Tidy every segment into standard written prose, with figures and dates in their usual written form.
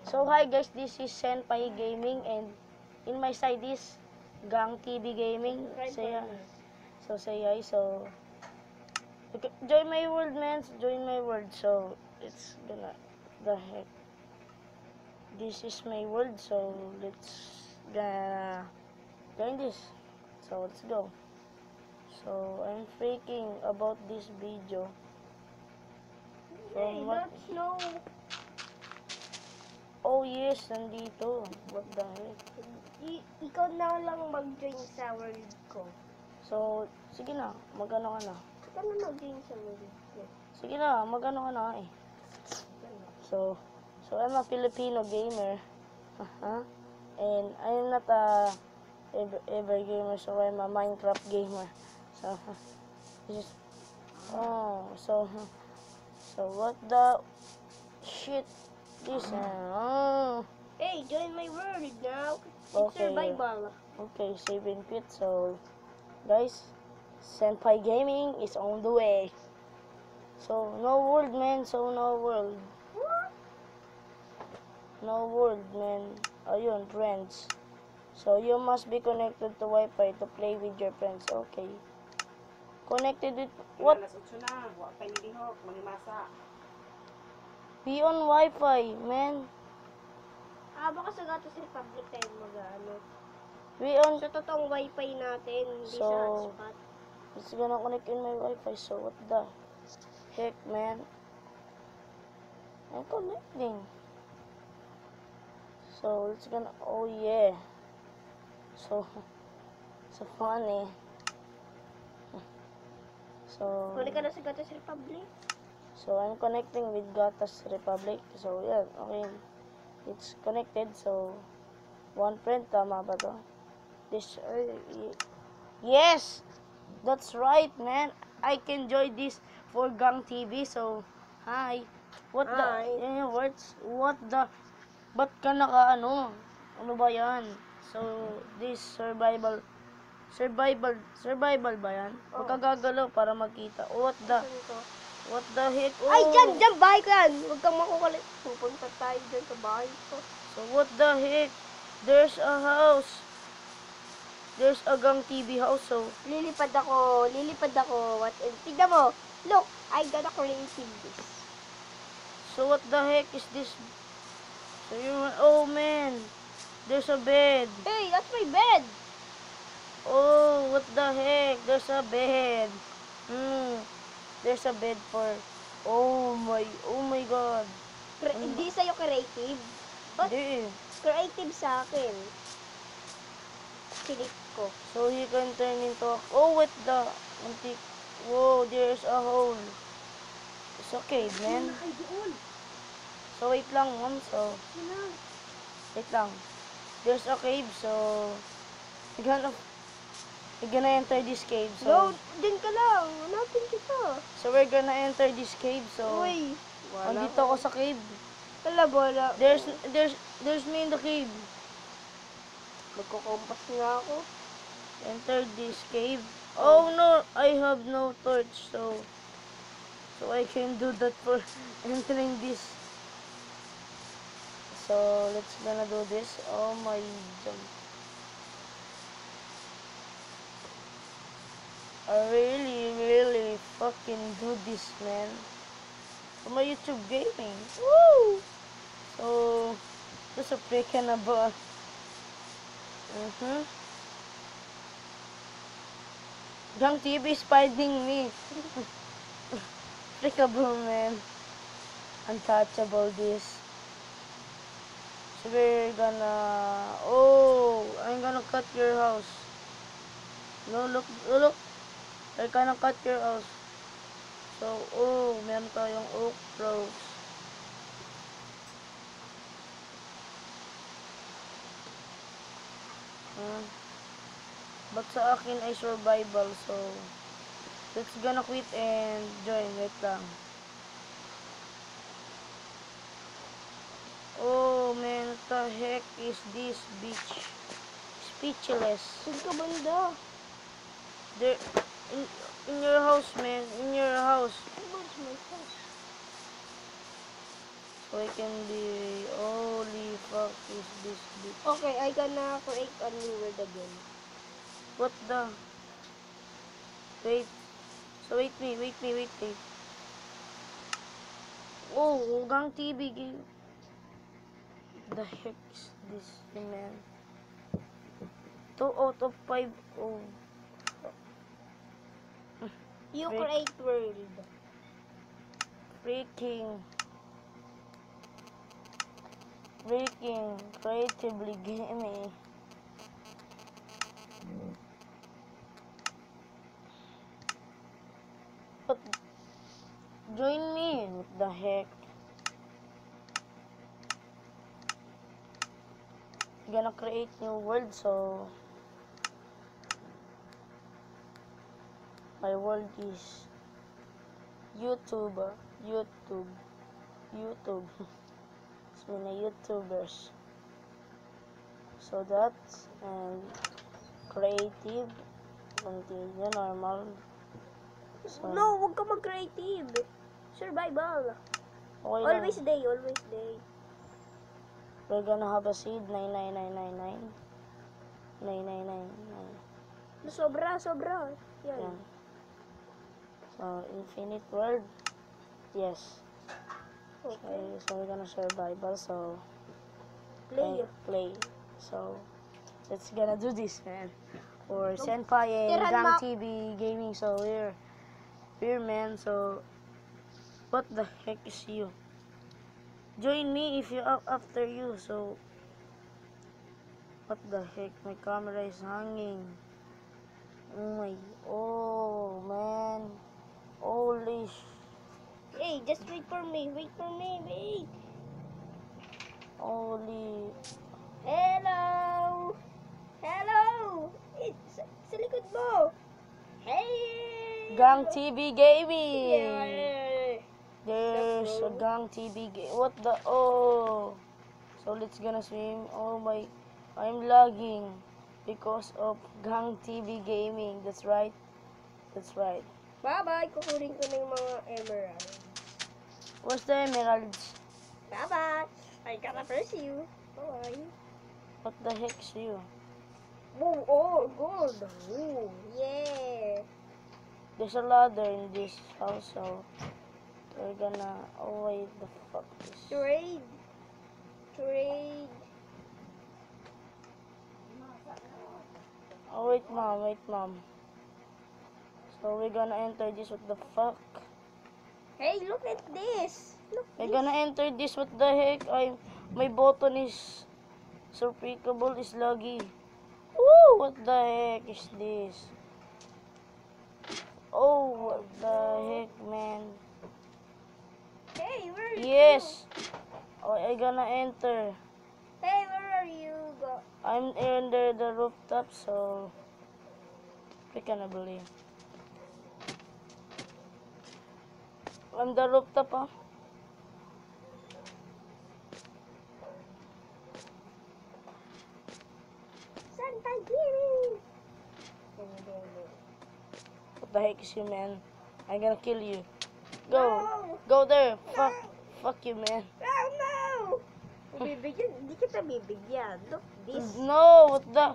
So hi guys, this is Senpai Gaming and in my side is Gang TV Gaming. Say hi. So say hi. So join my world, man. Join my world. So it's gonna the heck. This is my world. So let's gonna join this. So let's go. So I'm freaking about this video. Hey, that's no. Oh yes, nandito. What the heck? Ikaw na lang mag-join sa world ko. So, sige na. Magano ka na. Ikaw na mag-join sa world ko. Sige na, magano ka na eh. So I'm a Filipino gamer. And I'm not a ever gamer, so I'm a Minecraft gamer. So, this is, so what the shit this? Hey, join my world now. It's Okay. survival. Okay, save and quit. So, guys, Senpai Gaming is on the way. So, no world, man. So, no world. What? No world, man. Ayun, friends. So, you must be connected to Wi-Fi to play with your friends. Okay. Connected with what? Be on Wi-Fi, man. Baka sa Gatos Republic tayo mag-ano. Be on. Sa totoong wifi natin, hindi So, sa hotspot. it's gonna connect in my Wi-Fi. So, what the heck, man? I'm connecting. So, it's gonna. Oh, yeah. So funny. So, Huli ka na sa Gatos Republic. so I'm connecting with Gatas Republic. So, yeah, okay. It's connected. So, one friend, tama ba to? This, yes! That's right, man. I can join this for Gang TV. So, hi. What Hi. the, yun yung words? What the, ba't ka naka, ano? Ano ba yan? So, this survival ba yan? Oh. Magkagagalaw para magkita. What the heck? Oh. Ay, dyan, bahay ko yan. Huwag kang makukulit. Pupunta tayo dyan sa bahay ko. So, what the heck? There's a house. There's a Gang TV house, so. Lilipad ako. What? Tignan mo. Look, I gotta creative this. So, what the heck is this? So, oh man. There's a bed. Hey, that's my bed. Oh, what the heck? There's a bed. There's a bed for, oh my god. Hindi sa'yo creative. But Hindi. creative sa akin. Kilik ko. So, he can turn into a, oh, what the, antique, whoa, there's a hole. It's a cave, man. So, wait lang, ma'am. So, wait lang. There's a cave, so, we're gonna enter this cave, so. No, dyan ka lang. Hanapin kita. So, we're gonna enter this cave, so. Uy. Andito ako sa cave. Wala. There's me in the cave. Magkukompas nga ako. Enter this cave. Oh no, I have no torch, so I can do that for entering this. So let's gonna do this. Oh my god. I really fucking do this, man. For my YouTube gaming. Woo! So there's a freaking about. Gang TV is finding me. Freakable, man. Untouchable this. So we're gonna, oh, I'm gonna cut your house. No, look. I'm gonna cut your house. So, oh, meron tayong oak logs. But sa akin ay survival, so let's gonna quit and join. Wait lang. Oh man, what the heck is this beach? Speechless. Saan ka banda? There, in your house, man. In your house. Where's my house? So I can be, holy fuck is this bitch? Okay, I gonna create a new world again. What the? Wait. So wait me. Oh, Gang TV game. The heck is this, man? 2 out of 5. Oh, You Frick. create world. freaking creatively gaming. But join me. What the heck? Gonna create new world, so my world is YouTube. It's been a YouTubers. So that's and creative, continue normal. So No, huwag ka mag-creative. Survival. okay Always lang. day, always day. We're gonna have a seed 99999. 9999. Sobra. Yan. Yan. So infinite world. Yes. Okay. Okay, so we're gonna survival. So Play. So let's gonna do this, man. For Senpai and Tiran Gang mo. TV Gaming. So we're man. So what the heck is you? Join me if you're up after you. So what the heck? My camera is hanging. Oh man. Holy Hey, just wait for me. Wait. holy. Hello. It's sa likod mo. Hey. Gang TV Gaming. Yeah. There's a Gang TV game. What the? Oh. So let's gonna swim. Oh my. I'm lagging because of Gang TV Gaming. That's right. Bye-bye. Kukunin ko na yung mga emerald. What's the emeralds? Bye-bye. I gotta press you. Bye. What the heck is you? Oh, gold. Ooh, yeah. There's a ladder in this house, so we're gonna. Oh wait, the fuck is? Trade. Oh wait, mom. So we're gonna enter this. What the fuck? Hey, look at this. Look We're this. gonna enter this. What the heck? My button is surplicable, is laggy. Woo! What the heck is this? Oh, what the heck, man? Hey, where are you? Yes. Oh, I gonna enter. Hey, where are you? Go. I'm under the rooftop, so I cannot believe. I'm the rooftop, huh? Santa Giri. What the heck is you, man? I'm gonna kill you. Go. No. Go there. Fuck you, man. No. Bibigyan. Hindi kita bibigyan. Look this. No, what the?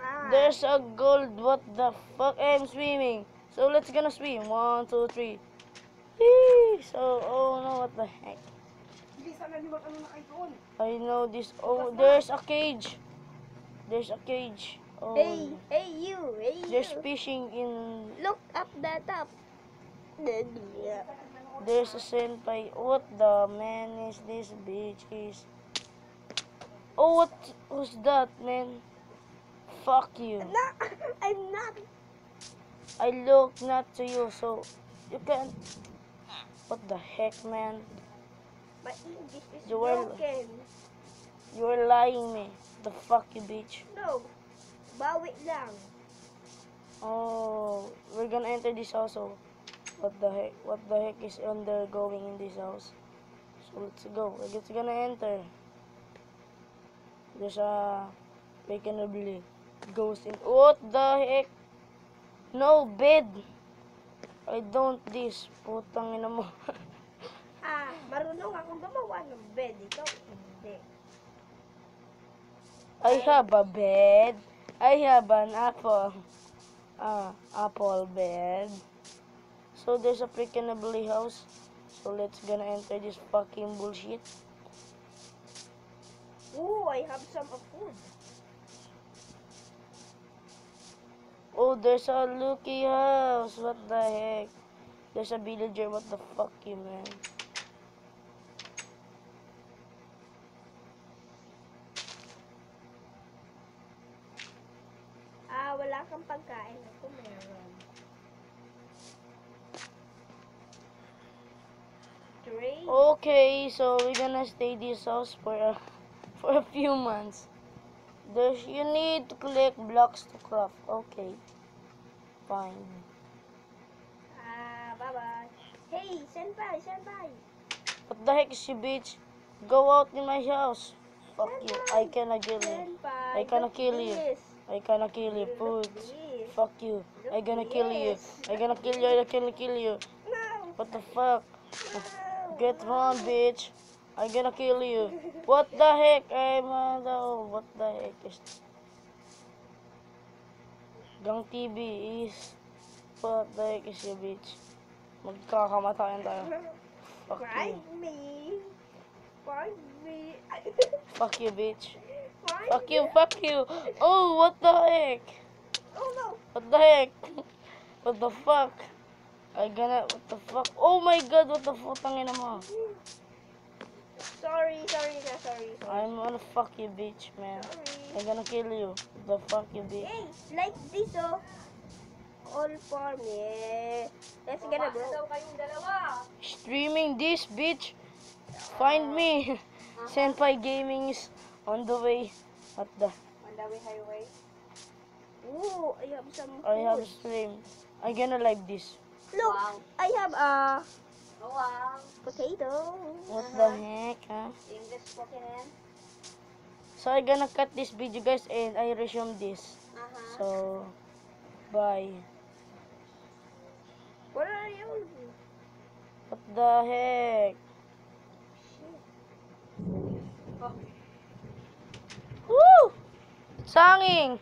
Ah. There's a gold. What the fuck? I'm swimming. So let's gonna swim. 1, 2, 3. Yee! So, oh no, what the heck? I know this. Oh, there's a cage. Oh, Hey you. there's fishing in. Look up the top. There's a senpai. What the man is this bitch is? Oh, what was that, man? Fuck you. No, I'm not. I look not to you, so you can't. What the heck, man? My English is You were- broken. You are lying me. The fuck you, bitch. No. Bawi lang. Oh, we're gonna enter this house. So, what the heck? What the heck is undergoing in this house? So let's go. We're just gonna enter. There's a vacant ghost in. What the heck? No bed. I don't this. Putang ina mo. Marunong akong gumawa ng bed. Ikaw, hindi. I have a bed. I have an apple. Apple bed. So there's a freaking ugly house. So let's gonna enter this fucking bullshit. Ooh, I have some of food. Oh, there's a Lucky house. What the heck? There's a villager. What the fuck, you man? Wala kang pagkain. Ako meron. Three. Okay, so we're gonna stay this house for a few months. You need to collect blocks to craft. Okay, fine. Bye-bye. Hey, senpai, senpai. What the heck is you, bitch? Go out in my house. Fuck you. I cannot kill you. Senpai, I cannot look kill you. this. I cannot kill you, Look putz. this. Fuck you. I gonna kill you. Yes. I gonna kill you. I gonna kill you. No. What the fuck? No. Get on, bitch. I gonna kill you. What the heck? What the heck is Gang TV is... What the heck is you, bitch? Magkakamatayan tayo. Fuck you. Find me. Find me. Fuck you, bitch. Find Fuck you, me. fuck you. Oh, what the heck? Oh no. What the heck? What the fuck? What the fuck? Oh my god, what the fuck? Tangina mo. Sorry. I'm gonna fuck you, bitch, man. I'm gonna kill you. The fuck you, bitch. Hey, like this, oh. All for me. Let's get a bro. Streaming this, bitch. Find me. Senpai Gaming is on the way. What the? On the way highway. Ooh, I have some food. I have stream. I'm gonna live this. Look, Wow. I have a Oh, wow. potato. What the heck, huh? English spoken in. So I'm gonna cut this video, guys, and I resume this. Uh-huh. So, bye. Where are you? What the heck? Oh. Woo! Sanging!